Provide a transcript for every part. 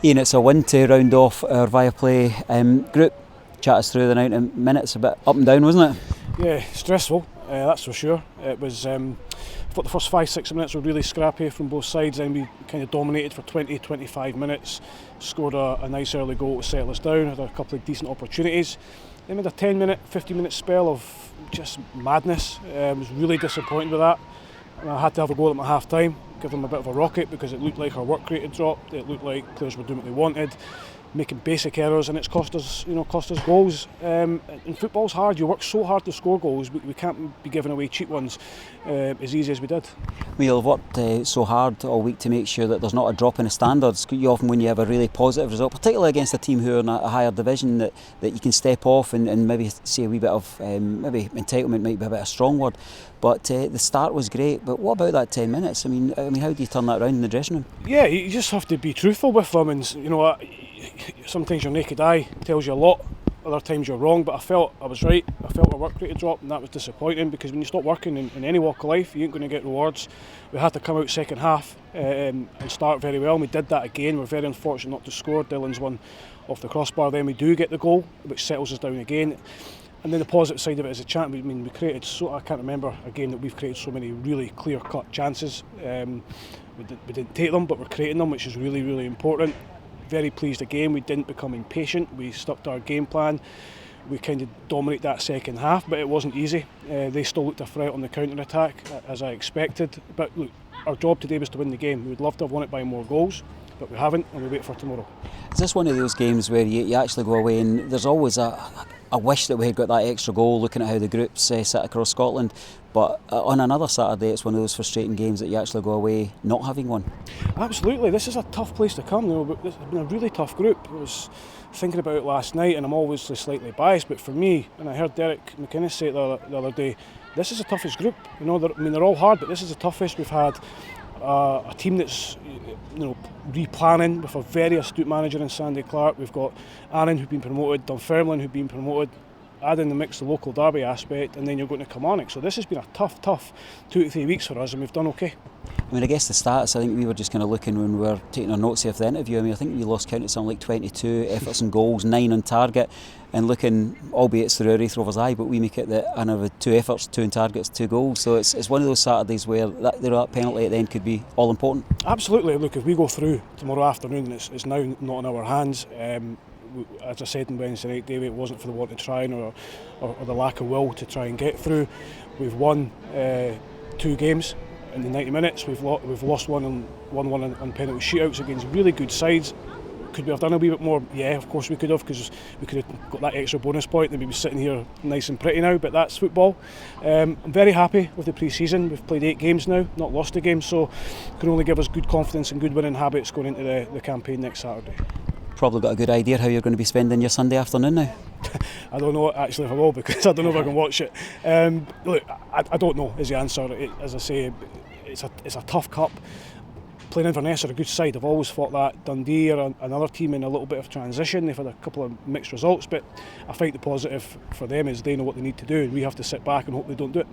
Ian, it's a win to round off our Viaplay group. Chat us through the 90 minutes, a bit up and down, wasn't it? Yeah, stressful, that's for sure. It was, I thought the first 5-6 minutes were really scrappy from both sides, and we kind of dominated for 20-25 minutes, scored a nice early goal to settle us down, had a couple of decent opportunities. Then we had a 10-minute, 15-minute spell of just madness. I was really disappointed with that. And I had to have a go at them at half time, give them a bit of a rocket because it looked like our work rate had dropped, it looked like players were doing what they wanted, making basic errors, and it's cost us goals. And football's hard. You work so hard to score goals. We can't be giving away cheap ones as easy as we did. We've worked so hard all week to make sure that there's not a drop in the standards. You often, when you have a really positive result, particularly against a team who are in a higher division, that you can step off and maybe see a wee bit of maybe entitlement might be a bit of a strong word. But the start was great. But what about that 10 minutes? I mean, how do you turn that around in the dressing room? Yeah, you just have to be truthful with them, and sometimes your naked eye tells you a lot, other times you're wrong, but I felt I was right. I felt our work rate had dropped, and that was disappointing because when you stop working in any walk of life, you ain't going to get rewards. We had to come out second half and start very well, and we did that again. We're very unfortunate not to score. Dylan's one off the crossbar, then we do get the goal, which settles us down again. And then the positive side of it is a chance. We created I can't remember a game that we've created so many really clear-cut chances. We didn't take them, but we're creating them, which is really, really important. Very pleased again, we didn't become impatient, we stuck to our game plan. We kind of dominated that second half, but it wasn't easy. They still looked a threat on the counter-attack, as I expected. But look, our job today was to win the game. We would love to have won it by more goals, but we haven't, and we wait for tomorrow. Is this one of those games where you actually go away and there's always a wish that we had got that extra goal, looking at how the groups sit across Scotland, but on another Saturday it's one of those frustrating games that you actually go away not having won? Absolutely, this is a tough place to come. It's been a really tough group. I was thinking about it last night, and I'm obviously slightly biased, but for me, and I heard Derek McInnes say it the other day, this is the toughest group. They're all hard, but this is the toughest. We've had a team that's replanning with a very astute manager in Sandy Clark. We've got Annan, who've been promoted, Dunfermline, who've been promoted. Add in the mix the local derby aspect, and then you're going to Kilmarnock. So this has been a tough 2 to 3 weeks for us, and we've done okay. I mean, I guess the stats, I think we were just kind of looking when we were taking our notes of the interview. I mean, I think we lost count at something like 22 efforts and goals, 9 on target, and looking, albeit it's through a Raith Rovers eye, but we make it that another 2 efforts, 2 on targets, 2 goals. So it's one of those Saturdays where that penalty at the end could be all important. Absolutely. Look, if we go through tomorrow afternoon, it's now not in our hands. As I said on Wednesday night, David, it wasn't for the want of trying or the lack of will to try and get through. We've won 2 games in the 90 minutes. We've lost one and won one on penalty shootouts against really good sides. Could we have done a wee bit more? Yeah, of course we could have, because we could have got that extra bonus point and we'd be sitting here nice and pretty now, but that's football. I'm very happy with the pre-season. We've played 8 games now, not lost a game, so it can only give us good confidence and good winning habits going into the campaign next Saturday. Probably got a good idea how you're going to be spending your Sunday afternoon now? I don't know actually if I will, because I don't know if I can watch it. Look, I don't know is the answer. As I say, it's a tough cup. Playing Inverness are a good side. I've always thought that. Dundee are another team in a little bit of transition. They've had a couple of mixed results, but I think the positive for them is they know what they need to do, and we have to sit back and hope they don't do it.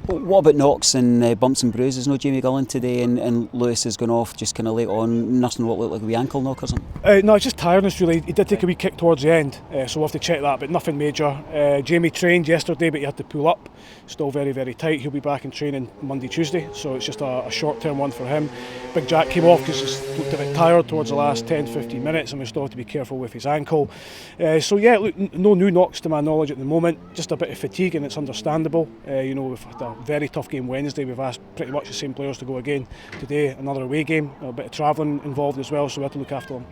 What about knocks and bumps and bruises? No Jamie Gullen today, and Lewis has gone off just kind of late on, nursing what looked like a wee ankle knock or something? No, it's just tiredness really. He did take a wee kick towards the end, so we'll have to check that, but nothing major. Jamie trained yesterday, but he had to pull up. Still very, very tight. He'll be back in training Monday, Tuesday, so it's just a short-term one for him. Big Jack came off because he looked a bit tired towards the last 10-15 minutes, and we still have to be careful with his ankle. So yeah, look, no new knocks to my knowledge at the moment, just a bit of fatigue, and it's understandable. We've had a very tough game Wednesday. We've asked pretty much the same players to go again today, another away game, a bit of travelling involved as well, so we have to look after them.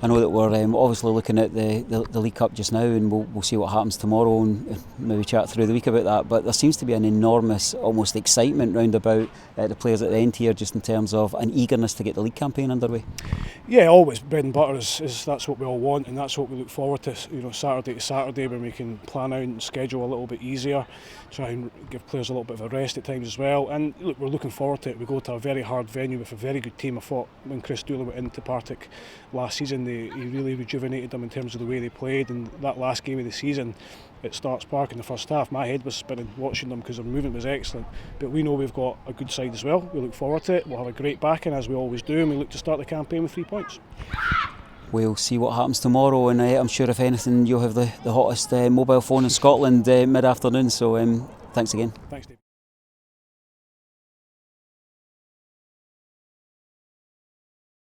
I know that we're obviously looking at the League Cup just now, and we'll see what happens tomorrow and maybe chat through the week about that, but there seems to be an enormous almost excitement round about the players at the end here, just in terms of an eagerness to get the league campaign underway. Yeah, always bread and butter is that's what we all want, and that's what we look forward to, Saturday to Saturday, when we can plan out and schedule a little bit easier, try and give players a little bit of a rest at times as well, and look, we're looking forward to it. We go to a very hard venue with a very good team. I thought when Chris Dooley went into Partick last season, he really rejuvenated them in terms of the way they played, and that last game of the season at Starks Park in the first half, my head was spinning watching them because their movement was excellent. But we know we've got a good side as well. We look forward to it. We'll have a great backing as we always do, and we look to start the campaign with 3 points. we'll see what happens tomorrow, and I'm sure if anything you'll have the hottest mobile phone in Scotland mid-afternoon, so thanks again. Thanks, Dave.